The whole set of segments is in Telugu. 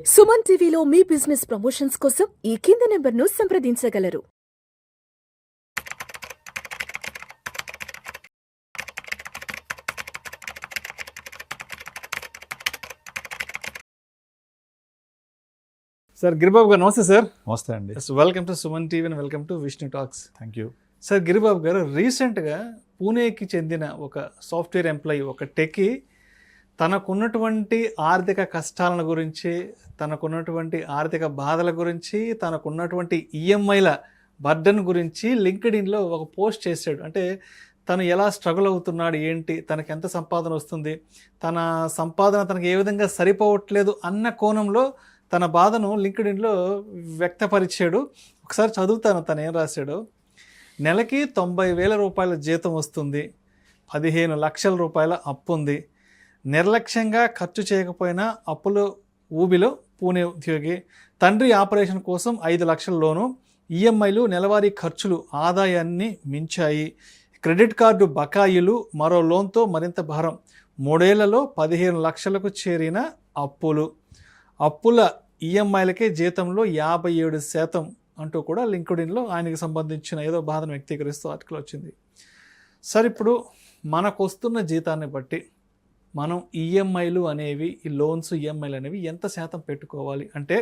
సుమన్ టీవీలో మీ బిజినెస్ ప్రమోషన్స్ కోసం ఈ కింది నెంబర్ను సంప్రదించగలరు. సార్ గిరిబాబు గారు నమస్తే సార్. నమస్తే అండి. Welcome to Suman TV and welcome to Vishnu talks. Thank you sir Giribabu గారు, రీసెంట్గా పూణేకి చెందిన ఒక సాఫ్ట్వేర్ ఎంప్లాయీ, ఒక టెక్కి తనకున్నటువంటి ఆర్థిక కష్టాలను గురించి, తనకున్నటువంటి ఆర్థిక బాధల గురించి, తనకున్నటువంటి ఈఎంఐల బర్డన్ గురించి లింక్డ్ఇన్లో ఒక పోస్ట్ చేశాడు. అంటే తను ఎలా స్ట్రగుల్ అవుతున్నాడు, ఏంటి, తనకు ఎంత సంపాదన వస్తుంది, తన సంపాదన తనకు ఏ విధంగా సరిపోవట్లేదు అన్న కోణంలో తన బాధను లింక్డ్ఇన్లో వ్యక్తపరిచాడు. ఒకసారి చదువుతాను తను ఏం రాశాడు. నెలకి 90,000 రూపాయల జీతం వస్తుంది, 15 లక్షల రూపాయల అప్పు ఉంది, నిర్లక్ష్యంగా ఖర్చు చేయకపోయినా అప్పుల ఊబిలో పూణే ఉద్యోగి, తండ్రి ఆపరేషన్ కోసం 5 లక్షల లోను, ఈఎంఐలు, నెలవారీ ఖర్చులు ఆదాయాన్ని మించాయి, క్రెడిట్ కార్డు బకాయిలు, మరో లోన్తో మరింత భారం, 3 ఏళ్లలో 15 లక్షలకు చేరిన అప్పుల ఈఎంఐలకే జీతంలో 57% అంటూ కూడా లింక్డ్ఇన్లో ఆయనకి సంబంధించిన ఏదో బాధను వ్యక్తీకరిస్తూ ఆర్టికల్ వచ్చింది. సార్, ఇప్పుడు మనకు వస్తున్న జీతాన్ని బట్టి మనం ఈఎంఐలు అనేవి, ఈ లోన్స్ ఈఎంఐలు అనేవి ఎంత శాతం పెట్టుకోవాలి? అంటే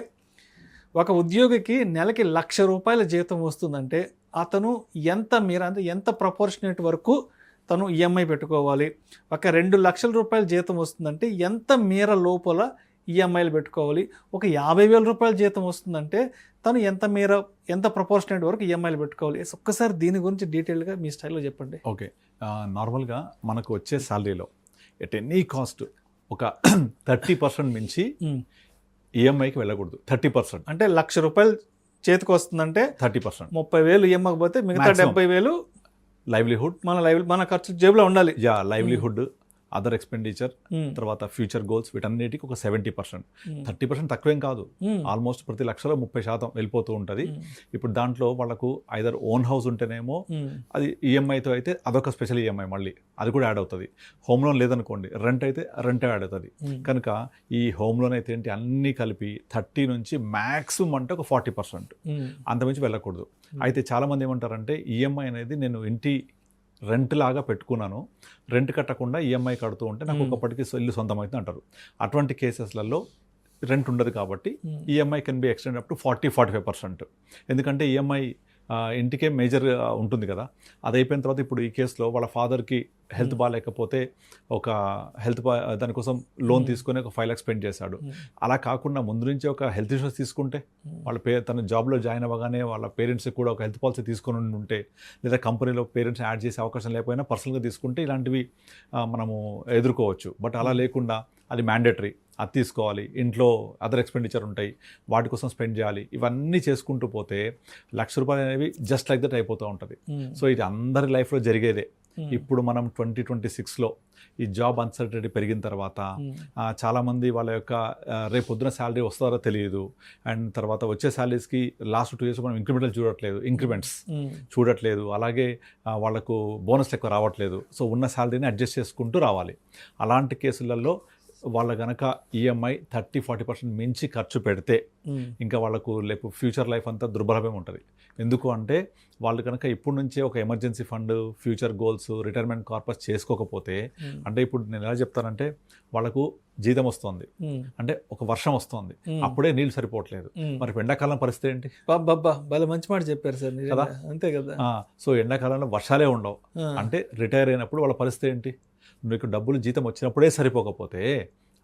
ఒక ఉద్యోగికి నెలకి 1,00,000 రూపాయల జీతం వస్తుందంటే అతను ఎంత ప్రపోర్షనేట్ వరకు తను ఈఎంఐ పెట్టుకోవాలి? ఒక 2 లక్షల రూపాయల జీతం వస్తుందంటే ఎంత మేర లోపల ఈఎంఐలు పెట్టుకోవాలి? ఒక 50,000 రూపాయల జీతం వస్తుందంటే తను ఎంత ప్రపోర్షనేట్ వరకు ఈఎంఐలు పెట్టుకోవాలి? ఒక్కసారి దీని గురించి డీటెయిల్గా మీ స్టైల్లో చెప్పండి. ఓకే, నార్మల్గా మనకు వచ్చే శాలరీలో ఎట్ ఎనీ కాస్ట్ ఒక 30% మించి ఈఎంఐకి వెళ్ళకూడదు. 30% అంటే 1,00,000 రూపాయలు చేతికి వస్తుందంటే 30%, 30,000 ఈఎంఐకి పోతే మిగతా 70,000 లైవ్లీహుడ్, మన ఖర్చు జేబులో ఉండాలి. లైవ్లీహుడ్, అదర్ ఎక్స్పెండిచర్, తర్వాత ఫ్యూచర్ గోల్స్, వీటన్నిటికి ఒక 70%. 30% తక్కువేం కాదు. ఆల్మోస్ట్ ప్రతి 1,00,000లో 30% వెళ్ళిపోతూ ఉంటుంది. ఇప్పుడు దాంట్లో వాళ్ళకు ఐదర్ ఓన్ హౌస్ ఉంటేనేమో అది ఈఎంఐతో అయితే అదొక స్పెషల్ ఈఎంఐ, మళ్ళీ అది కూడా యాడ్ అవుతుంది. హోమ్ లోన్ లేదనుకోండి, రెంట్ అయితే రెంట్ యాడ్ అవుతుంది. కనుక ఈ హోమ్ లోన్ అయితే ఏంటి అన్నీ కలిపి 30 నుంచి మ్యాక్సిమం అంటే ఒక 40%, అంతమించి వెళ్ళకూడదు. అయితే చాలామంది ఏమంటారంటే ఈఎంఐ అనేది నేను ఇంటి రెంట్ లాగా పెట్టుకున్నాను, రెంట్ కట్టకుండా ఈఎంఐ కడుతూ ఉంటే నాకు ఒకప్పటికి ఇల్లు సొంతమైతే అంటారు. అటువంటి కేసెస్లలో రెంట్ ఉండదు కాబట్టి EMI can be extend up to 40-45%. ఎందుకంటే ఈఎంఐ ఇంటికే మేజర్ ఉంటుంది కదా. అది అయిపోయిన తర్వాత ఇప్పుడు ఈ కేసులో వాళ్ళ ఫాదర్కి హెల్త్ బాగాలేకపోతే ఒక దానికోసం లోన్ తీసుకొని ఒక 5 lakhs స్పెండ్ చేశాడు. అలా కాకుండా ముందు నుంచి ఒక హెల్త్ ఇన్సూరెన్స్ తీసుకుంటే, తన జాబ్లో జాయిన్ అవ్వగానే వాళ్ళ పేరెంట్స్కి కూడా ఒక హెల్త్ పాలసీ తీసుకొని ఉంటే, లేదా కంపెనీలో పేరెంట్స్ యాడ్ చేసే అవకాశం లేకపోయినా పర్సనల్గా తీసుకుంటే ఇలాంటివి మనము ఎదుర్కోవచ్చు. బట్ అలా లేకుండా అది మ్యాండేటరీ, అది తీసుకోవాలి, ఇంట్లో అదర్ ఎక్స్పెండిచర్ ఉంటాయి, వాటి కోసం స్పెండ్ చేయాలి. ఇవన్నీ చేసుకుంటూ పోతే 1,00,000 రూపాయలు అనేవి జస్ట్ లైక్ దట్ అయిపోతూ ఉంటుంది. సో ఇది అందరి లైఫ్లో జరిగేదే. ఇప్పుడు మనం 2026లో ఈ జాబ్ అన్సర్టనిటీ పెరిగిన తర్వాత చాలామంది వాళ్ళ యొక్క రేపు పొద్దున శాలరీ వస్తారో తెలియదు, అండ్ తర్వాత వచ్చే శాలరీస్కి లాస్ట్ 2 years మనం ఇంక్రిమెంట్స్ చూడట్లేదు, అలాగే వాళ్ళకు బోనస్ ఎక్కువ రావట్లేదు. సో ఉన్న శాలరీని అడ్జస్ట్ చేసుకుంటూ రావాలి. అలాంటి కేసులలో వాళ్ళ కనుక ఈఎంఐ 30-40% మించి ఖర్చు పెడితే ఇంకా వాళ్ళకు లేపు ఫ్యూచర్ లైఫ్ అంతా దుర్భరమే ఉంటుంది. ఎందుకు అంటే వాళ్ళు కనుక ఇప్పటి నుంచే ఒక emergency fund, future goals, retirement corpus చేసుకోకపోతే, అంటే ఇప్పుడు నేను ఎలా చెప్తానంటే వాళ్ళకు జీతం వస్తుంది అంటే ఒక వర్షం వస్తుంది, అప్పుడే నీళ్ళు సరిపోవట్లేదు, మరి ఎండాకాలం పరిస్థితి ఏంటి? భలే మంచి మాట చెప్పారు సార్ కదా. అంతే కదా. సో ఎండాకాలంలో వర్షాలే ఉండవు, అంటే రిటైర్ అయినప్పుడు వాళ్ళ పరిస్థితి ఏంటి? మీకు డబ్బులు జీతం వచ్చినప్పుడే సరిపోకపోతే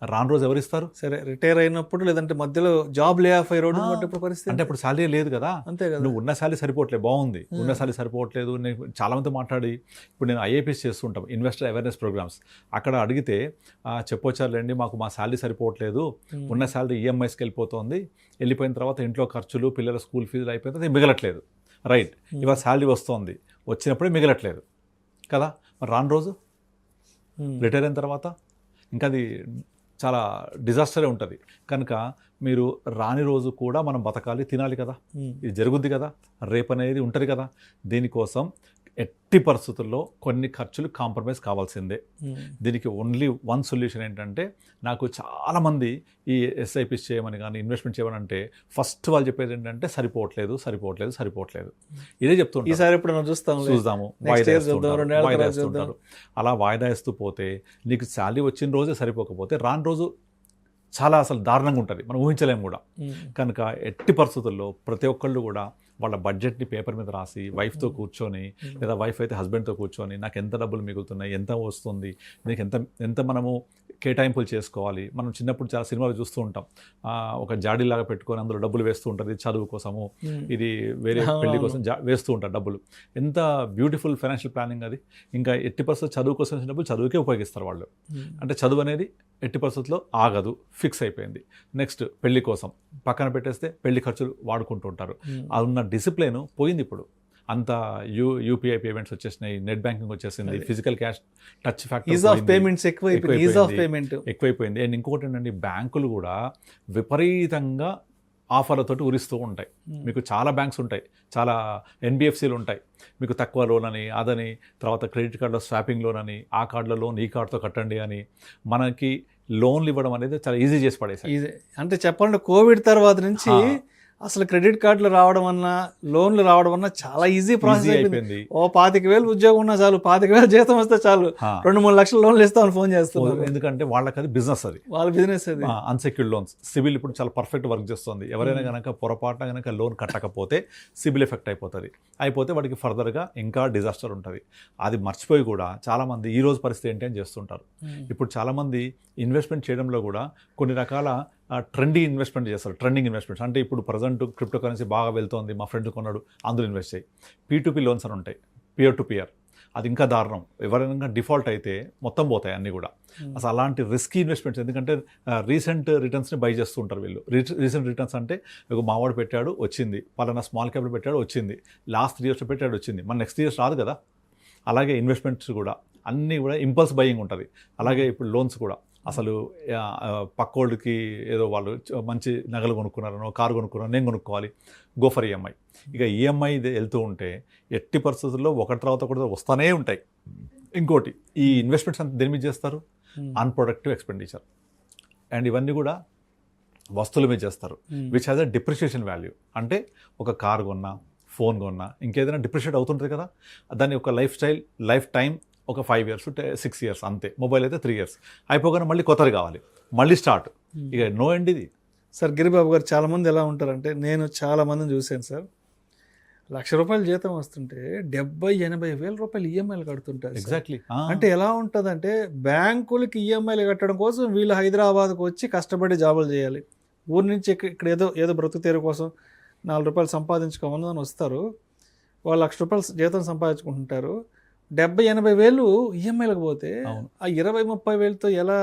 రాను రోజు ఎవరిస్తారు? సరే, రిటైర్ అయినప్పుడు, లేదంటే మధ్యలో జాబ్ లే ఆఫ్ అయ్యి రోడ్డు పరిస్థితి అంటే అప్పుడు శాలరీ లేదు కదా. అంతే కదా. నువ్వు ఉన్న శాలరీ సరిపోవట్లేదు, బాగుంది, ఉన్న శాలరీ సరిపోవట్లేదు. నేను చాలామంది మాట్లాడి, ఇప్పుడు నేను ఐఏపీఎస్ చేస్తుంటాం, ఇన్వెస్టర్ అవేర్నెస్ ప్రోగ్రామ్స్, అక్కడ అడిగితే చెప్పొచ్చారులేండి, మా శాలరీ సరిపోవట్లేదు, ఉన్న శాలరీ ఈఎంఐస్కి వెళ్ళిపోయిన తర్వాత ఇంట్లో ఖర్చులు, పిల్లల స్కూల్ ఫీజులు అయిపోయిన తర్వాత మిగలట్లేదు. రైట్, ఇవాళ శాలరీ వస్తుంది, వచ్చినప్పుడే మిగలట్లేదు కదా. మరి రాను రోజు రిటైర్ అయిన తర్వాత ఇంకా అది చాలా డిజాస్టరే ఉంటుంది. కనుక మీరు రాని రోజు కూడా మనం బతకాలి, తినాలి కదా, ఇది జరుగుద్ది కదా, రేపు అనేది ఉంటుంది కదా. దీనికోసం ఎట్టి పరిస్థితుల్లో కొన్ని ఖర్చులు కాంప్రమైజ్ కావాల్సిందే. దీనికి ఓన్లీ వన్ సొల్యూషన్ ఏంటంటే, నాకు చాలామంది ఈ ఎస్ఐపిస్ చేయమని కానీ ఇన్వెస్ట్మెంట్ చేయమని అంటే ఫస్ట్ వాళ్ళు చెప్పేది ఏంటంటే సరిపోవట్లేదు. ఇదే చెప్తుంటారు. ఈసారి ఎప్పుడు చూద్దాము, వాయిదా వేస్తుంటారు. అలా వాయిదా వేస్తూ పోతే నీకు శాలరీ వచ్చిన రోజే సరిపోకపోతే రాని రోజు చాలా అసలు దారుణంగా ఉంటుంది, మనం ఊహించలేము కూడా. కనుక ఎట్టి పరిస్థితుల్లో ప్రతి ఒక్కళ్ళు కూడా వాళ్ళ బడ్జెట్ని పేపర్ మీద రాసి వైఫ్తో కూర్చొని, లేదా వైఫ్ అయితే హస్బెండ్తో కూర్చొని నాకు ఎంత డబ్బులు మిగులుతున్నాయి, ఎంత వస్తుంది, దీనికి ఎంత మనము కేటాయింపులు చేసుకోవాలి. మనం చిన్నప్పుడు చాలా సినిమాలు చూస్తూ ఉంటాం, ఒక జాడీలాగా పెట్టుకొని అందులో డబ్బులు వేస్తూ ఉంటారు. ఇది చదువు కోసము, ఇది వేరే పెళ్లి కోసం వేస్తూ ఉంటారు డబ్బులు. ఎంత బ్యూటిఫుల్ ఫైనాన్షియల్ ప్లానింగ్ అది. ఇంకా ఎట్టి పరిస్థితుల్లో చదువు కోసం వచ్చిన డబ్బులు చదువుకే ఉపయోగిస్తారు వాళ్ళు. అంటే చదువు అనేది ఎట్టి పరిస్థితుల్లో ఆగదు, ఫిక్స్ అయిపోయింది. నెక్స్ట్ పెళ్లి కోసం పక్కన పెట్టేస్తే పెళ్లి ఖర్చులు వాడుకుంటూ ఉంటారు. అది ఉన్న డిసిప్లిన్ పోయింది ఇప్పుడు. అంత యూపీఐ పేమెంట్స్ వచ్చేసినాయి, నెట్ బ్యాంకింగ్ వచ్చేసింది, ఫిజికల్ క్యాష్ టచ్ ఎక్కువైపోయింది. అండ్ ఇంకొకటి ఏంటంటే, బ్యాంకులు కూడా విపరీతంగా ఆఫర్లతోటి ఉరిస్తూ ఉంటాయి. మీకు చాలా బ్యాంక్స్ ఉంటాయి, చాలా ఎన్బిఎఫ్సీలు ఉంటాయి. మీకు తక్కువ లోన్ అని, అదని, తర్వాత క్రెడిట్ కార్డులో స్వాపింగ్ లోన్ అని, ఆ కార్డులో లోన్ ఈ కార్డుతో కట్టండి అని, మనకి లోన్లు ఇవ్వడం అనేది చాలా ఈజీ చేసి పడేసాయి. అంటే చెప్పండి, కోవిడ్ తర్వాత నుంచి అసలు క్రెడిట్ కార్డులు రావడం అన్నా, లోన్లు రావడం అన్నా చాలా ఈజీ ప్రాసెస్ అయిపోయింది. 25,000 ఉద్యోగం ఉన్నా చాలు, 25,000 జీతం వస్తే చాలు, 2-3 లక్షల లోన్లు ఇస్తామని ఫోన్ చేస్తున్నారు. ఎందుకంటే వాళ్ళకి అది బిజినెస్, అది వాళ్ళ బిజినెస్. అది అన్సెక్యూర్డ్ లోన్స్. సిబిల్ ఇప్పుడు చాలా పర్ఫెక్ట్ వర్క్ చేస్తుంది. ఎవరైనా కనుక పొరపాటున కనుక లోన్ కట్టకపోతే సిబిల్ ఎఫెక్ట్ అయిపోతే వాడికి ఫర్దర్గా ఇంకా డిజాస్టర్ ఉంటుంది. అది మర్చిపోయి కూడా చాలామంది ఈ రోజు పరిస్థితి ఏంటి అని చేస్తుంటారు. ఇప్పుడు చాలామంది ఇన్వెస్ట్మెంట్ చేయడంలో కూడా కొన్ని రకాల ట్రెండింగ్ ఇన్వెస్ట్మెంట్స్ అంటే, ఇప్పుడు ప్రజెంట్ క్రిప్టో కరెన్సీ బాగా వెళ్తోంది, మా ఫ్రెండ్ కొన్నాడు, అందులో ఇన్వెస్ట్ చేయి. P2P లోన్స్ అని ఉంటాయి, పియర్ టు పియర్. అది ఇంకా దారుణం. ఎవరైనా డిఫాల్ట్ అయితే మొత్తం పోతాయి అన్నీ కూడా. అసలు అలాంటి రిస్కీ ఇన్వెస్ట్మెంట్స్, ఎందుకంటే రీసెంట్ రిటర్న్స్ని బై చేస్తూ ఉంటారు వీళ్ళు. రీసెంట్ రిటర్న్స్ అంటే, ఒక మావాడు పెట్టాడు వచ్చింది, పలానా స్మాల్ క్యాపిటల్ పెట్టాడు వచ్చింది, లాస్ట్ 3 years పెట్టాడు వచ్చింది, మన నెక్స్ట్ ఇయర్స్ రాదు కదా. అలాగే ఇన్వెస్ట్మెంట్స్ కూడా అన్నీ కూడా ఇంపల్స్ బయింగ్ ఉంటుంది. అలాగే ఇప్పుడు లోన్స్ కూడా అసలు పక్కోళ్ళకి ఏదో వాళ్ళు మంచి నగలు కొనుక్కున్నారనో, కారు కొనుక్కున్నారో, నేను కొనుక్కోవాలి, గో ఫర్ ఈఎంఐ. ఇక ఈఎంఐ వెళ్తూ ఉంటే ఎట్టి పరిస్థితుల్లో ఒకటి తర్వాత ఒకటి వస్తూనే ఉంటాయి. ఇంకోటి, ఈ ఇన్వెస్ట్మెంట్స్ అంతా దేని మీద చేస్తారు? Unproductive expenditure. అండ్ ఇవన్నీ కూడా వస్తువుల మీద చేస్తారు, which has a depreciation value. అంటే ఒక కార్ కొన్నా, ఫోన్ కొన్నా, ఇంకేదైనా డిప్రిషియేట్ అవుతుంటుంది కదా. దాని ఒక లైఫ్ టైం ఒక 5 years 6 years అంతే. మొబైల్ అయితే 3 years అయిపోగానే మళ్ళీ కొత్తది కావాలి, మళ్ళీ స్టార్ట్. ఇక నో ఎండ్ ఇది. సార్ గిరిబాబు గారు, చాలామంది ఎలా ఉంటారంటే, నేను చాలామందిని చూశాను సార్, ₹1,00,000 జీతం వస్తుంటే 70,000-80,000 రూపాయలు ఈఎంఐలు కడుతుంటారు. ఎగ్జాక్ట్లీ. అంటే ఎలా ఉంటుందంటే, బ్యాంకులకి ఈఎంఐలు కట్టడం కోసం వీళ్ళు హైదరాబాద్కు వచ్చి కష్టపడి జాబులు చేయాలి. ఊరి నుంచి ఇక్కడ ఏదో బ్రతుకు తెరువు కోసం ₹4 సంపాదించుకోమని వస్తారు. వాళ్ళు ₹1,00,000 జీతం సంపాదించుకుంటుంటారు. 70,000-80,000 ఈఎంఐలకు పోతే ఆ 20-30,000తో ఎలా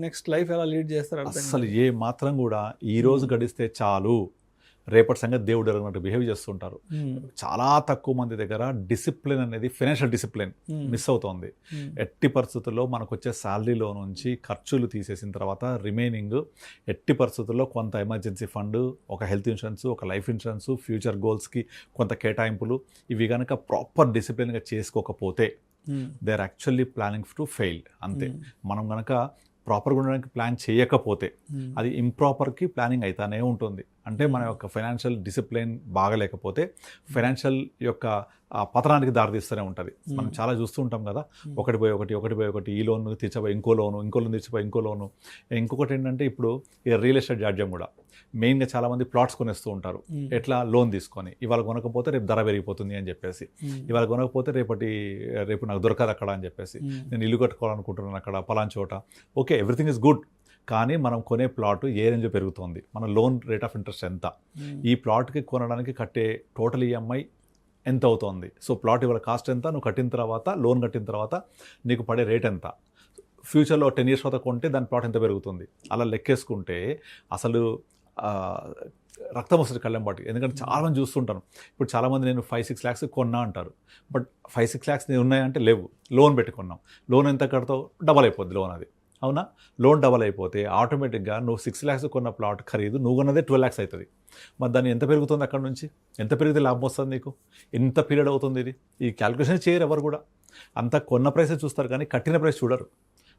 నెక్స్ట్ లైఫ్ ఎలా లీడ్ చేస్తారు? అసలు ఏ మాత్రం కూడా ఈ రోజు గడిస్తే చాలు, రేపటి సంగతి దేవుడు ఎరగనట్టు బిహేవ్ చేస్తుంటారు. చాలా తక్కువ మంది దగ్గర డిసిప్లిన్ అనేది, ఫైనాన్షియల్ డిసిప్లిన్ మిస్ అవుతోంది. ఎట్టి పరిస్థితుల్లో మనకు వచ్చే శాలరీలో నుంచి ఖర్చులు తీసేసిన తర్వాత రిమైనింగ్ ఎట్టి పరిస్థితుల్లో కొంత ఎమర్జెన్సీ ఫండ్, ఒక హెల్త్ ఇన్సూరెన్స్, ఒక లైఫ్ ఇన్సూరెన్స్, ఫ్యూచర్ గోల్స్కి కొంత కేటాయింపులు, ఇవి కనుక ప్రాపర్ డిసిప్లిన్గా చేసుకోకపోతే they are actually planning to fail. అంతే. మనం కనుక ప్రాపర్గా ఉండడానికి ప్లాన్ చేయకపోతే అది ఇంప్రాపర్కి ప్లానింగ్ అవుతానే ఉంటుంది. అంటే మన యొక్క ఫైనాన్షియల్ డిసిప్లిన్ బాగలేకపోతే ఫైనాన్షియల్ యొక్క పతనానికి దారితీస్తూనే ఉంటుంది. మనం చాలా చూస్తూ ఉంటాం కదా, ఒకటి పోయి ఒకటి, ఈ లోన్ తీర్చబోయి ఇంకో లోను, తీర్చిపోయి ఇంకో లోను. ఇంకొకటి ఏంటంటే, ఇప్పుడు ఈ రియల్ ఎస్టేట్ జాడ్యం కూడా మెయిన్గా చాలామంది ప్లాట్స్ కొనేస్తూ ఉంటారు. ఎట్లా? లోన్ తీసుకొని, ఇవాళ కొనకపోతే రేపు ధర పెరిగిపోతుంది అని చెప్పేసి, ఇవాళ కొనకపోతే రేపు నాకు దొరకదు అక్కడ అని చెప్పేసి, నేను ఇల్లు కట్టుకోవాలనుకుంటున్నాను అక్కడ పలానా చోట. Okay, everything is good. కానీ మనం కొనే ప్లాట్ ఏ రేంజ్ పెరుగుతుంది, మన లోన్ రేట్ ఆఫ్ ఇంట్రెస్ట్ ఎంత, ఈ ప్లాట్కి కొనడానికి కట్టే టోటల్ ఈఎంఐ ఎంత అవుతుంది, సో ప్లాట్ ఇవాళ కాస్ట్ ఎంత, నువ్వు కట్టిన తర్వాత, లోన్ కట్టిన తర్వాత నీకు పడే రేట్ ఎంత, ఫ్యూచర్లో 10 years తర్వాత కొంటే దాని ప్లాట్ ఎంత పెరుగుతుంది, అలా లెక్కేసుకుంటే అసలు రక్తం వస్తుంది కళ్ళెం బాటి. ఎందుకంటే చాలామంది చూస్తుంటాను, ఇప్పుడు చాలామంది నేను 5-6 lakhs కొన్నా అంటారు. బట్ 5-6 lakhs ఉన్నాయంటే లేవు, లోన్ పెట్టుకున్నాం. లోన్ ఎంత కడతావు? డబల్ అయిపోద్ది లోన్. అది అవునా? లోన్ డబల్ అయిపోతే ఆటోమేటిక్గా నువ్వు 6 lakhs కొన్న ప్లాట్ ఖరీదు నువ్వు కొన్నదే 12 lakhs అవుతుంది. మరి దాన్ని ఎంత పెరుగుతుంది అక్కడ నుంచి? ఎంత పెరిగితే లాభం వస్తుంది నీకు? ఎంత పీరియడ్ అవుతుంది ఇది? ఈ క్యాలిక్యులేషన్ చేయరు ఎవరు కూడా. అంతా కొన్న ప్రైసే చూస్తారు కానీ కట్టిన ప్రైస్ చూడరు.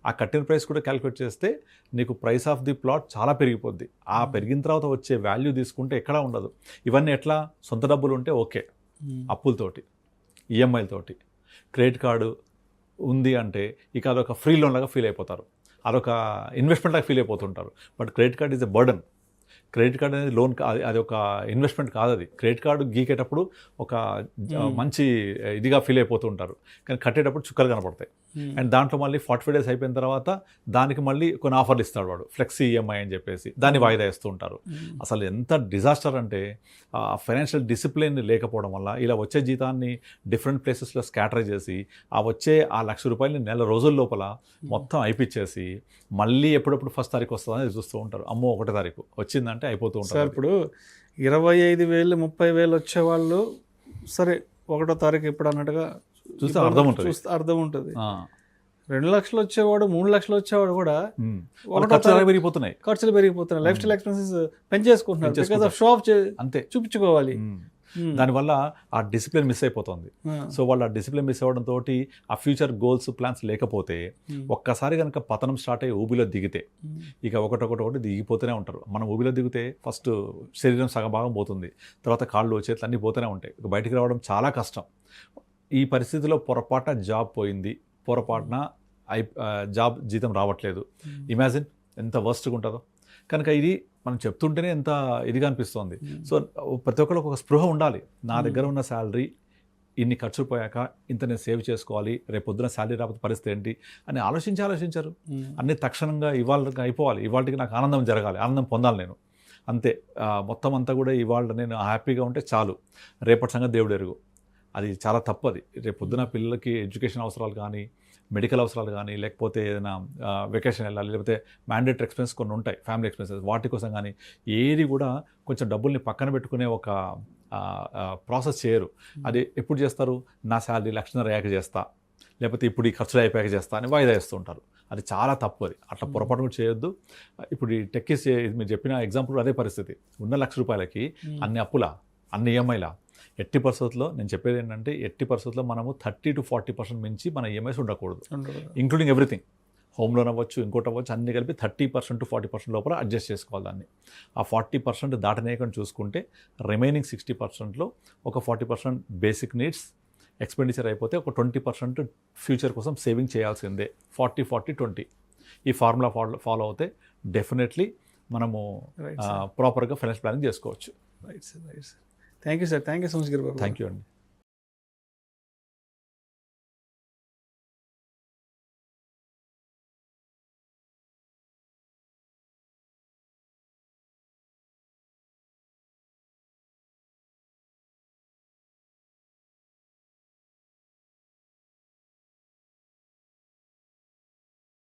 ఆ కట్టిన ప్రైస్ కూడా క్యాలిక్యులేట్ చేస్తే నీకు ప్రైస్ ఆఫ్ ది ప్లాట్ చాలా పెరిగిపోద్ది. ఆ పెరిగిన తర్వాత వచ్చే వాల్యూ తీసుకుంటే ఎక్కడా ఉండదు. ఇవన్నీ ఎట్లా? సొంత డబ్బులు ఉంటే ఓకే, అప్పులతోటి, ఈఎంఐలతోటి. క్రెడిట్ కార్డు ఉంది అంటే ఇక అదొక ఫ్రీ లోన్ లాగా ఫీల్ అయిపోతారు, అదొక ఇన్వెస్ట్మెంట్ లాగా ఫీల్ అయిపోతుంటారు. But credit card is a burden. Credit card అనేది లోన్, అది ఒక ఇన్వెస్ట్మెంట్ కాదు. అది క్రెడిట్ కార్డు గీకేటప్పుడు ఒక మంచి ఇదిగా ఫీల్ అయిపోతూ ఉంటారు, కానీ కట్టేటప్పుడు చుక్కలు కనపడతాయి. అండ్ దాంట్లో మళ్ళీ 45 days అయిపోయిన తర్వాత దానికి మళ్ళీ కొన్ని ఆఫర్లు ఇస్తాడు వాడు, ఫ్లెక్సీ ఈఎంఐ అని చెప్పేసి, దాన్ని వాయిదా వేస్తూ ఉంటారు. అసలు ఎంత డిజాస్టర్ అంటే ఫైనాన్షియల్ డిసిప్లిన్ లేకపోవడం వల్ల ఇలా వచ్చే జీతాన్ని డిఫరెంట్ ప్లేసెస్లో స్కాటర్ చేసి ఆ వచ్చే ఆ ₹1,00,000 నెల రోజుల లోపల మొత్తం అయిపిచ్చేసి మళ్ళీ ఎప్పుడప్పుడు 1st తారీఖు వస్తుందని చూస్తూ ఉంటారు. అమ్మో 1వ తారీఖు వచ్చిందంటే అయిపోతూ ఉంటారు. సార్ ఇప్పుడు 25,000 30,000 వచ్చేవాళ్ళు సరే 1వ తారీఖు ఇప్పుడు అన్నట్టుగా చూస్తే అర్థం ఉంటుంది. అర్థం ఉంటుంది. 2 లక్షలు వచ్చేవాడు 3 లక్షలు వచ్చేవాడు కూడా పెరిగిపోతున్నాయి, ఖర్చులు పెరిగిపోతున్నాయి, లైఫ్ స్టైల్ ఎక్స్పెన్సెస్ పెంచేసుకుంటున్నారు. బికాస్ ఆఫ్ షో ఆఫ్ అంతే చూపించుకోవాలి. దానివల్ల ఆ డిసిప్లిన్ మిస్ అయిపోతుంది. సో వాళ్ళు ఆ డిసిప్లిన్ మిస్ అవ్వడం తోటి ఆ ఫ్యూచర్ గోల్స్ ప్లాన్స్ లేకపోతే ఒక్కసారి కనుక పతనం స్టార్ట్ అయ్యి ఊబిలో దిగితే ఇక ఒకటి దిగిపోతూనే ఉంటారు. మనం ఊబిలో దిగితే ఫస్ట్ శరీరం సగం భాగం పోతుంది, తర్వాత కాళ్ళు చేతులు అన్నీ పోతూనే ఉంటాయి. ఇక బయటికి రావడం చాలా కష్టం. ఈ పరిస్థితిలో పొరపాటున జాబ్ పోయింది, పొరపాటున జాబ్ జీతం రావట్లేదు, ఇమాజిన్ ఎంత వర్స్ట్గా ఉంటుందో. కనుక ఇది మనం చెప్తుంటేనే ఎంత ఇదిగా అనిపిస్తుంది. సో ప్రతి ఒక్కరికి ఒక స్పృహ ఉండాలి. నా దగ్గర ఉన్న శాలరీ ఇన్ని ఖర్చు పోయాక ఇంత నేను సేవ్ చేసుకోవాలి, రేపు పొద్దున శాలరీ రాకపోతే పరిస్థితి ఏంటి అని ఆలోచించారు. అన్ని తక్షణంగా ఇవాళ అయిపోవాలి, ఇవాళకి నాకు ఆనందం జరగాలి, ఆనందం పొందాలి నేను, అంతే. మొత్తం అంతా కూడా ఇవాళ నేను హ్యాపీగా ఉంటే చాలు, రేపటి సంగతి దేవుడు ఎరుగు. అది చాలా తప్పది. రేపు పొద్దున పిల్లలకి ఎడ్యుకేషన్ అవసరాలు కానీ, మెడికల్ అవసరాలు కానీ, లేకపోతే ఏదైనా వెకేషన్ వెళ్ళాలి, లేకపోతే మ్యాండేటరీ ఎక్స్పెన్సెస్ కొన్ని ఉంటాయి, ఫ్యామిలీ ఎక్స్పెన్సెస్, వాటి కోసం కానీ ఏది కూడా కొంచెం డబ్బుల్ని పక్కన పెట్టుకునే ఒక ప్రాసెస్ చేయరు. అది ఎప్పుడు చేస్తారు? నా శాలరీ 1,00,000 అయ్యాక చేస్తా, లేకపోతే ఇప్పుడు ఈ ఖర్చులు అయిపోయాక చేస్తా అని వాయిదా వేస్తూ ఉంటారు. అది చాలా తప్పు. అది అట్లా పొరపాటు కూడా చేయొద్దు. ఇప్పుడు ఈ టెక్కీస్ మీరు చెప్పిన ఎగ్జాంపుల్ అదే పరిస్థితి. ఉన్న ₹1,00,000 అన్ని అప్పులా, అన్ని ఈఎంఐలా. ఎట్టి పరిస్థితుల్లో నేను చెప్పేది ఏంటంటే, ఎట్టి పరిస్థితుల్లో మనము 30 to 40% మించి మన ఈఎంఐస్ ఉండకూడదు, ఇంక్లూడింగ్ ఎవ్రీథింగ్. హోమ్ లోన్ అవ్వచ్చు, ఇంకోటి అవ్వచ్చు, అన్ని కలిపి 30% to 40% లోపల అడ్జస్ట్ చేసుకోవాలి దాన్ని. ఆ 40% దాటనేయకుండా చూసుకుంటే రిమైనింగ్ 60%లో ఒక 40% బేసిక్ నీడ్స్ ఎక్స్పెండిచర్ అయిపోతే ఒక 20% ఫ్యూచర్ కోసం సేవింగ్ చేయాల్సిందే. 40-40-20 ఈ ఫార్ములా ఫాలో అవుతే డెఫినెట్లీ మనము ప్రాపర్గా ఫైనాన్స్ ప్లానింగ్ చేసుకోవచ్చు. Right sir. Thank you sir. Thank you so much. Thank you అండి.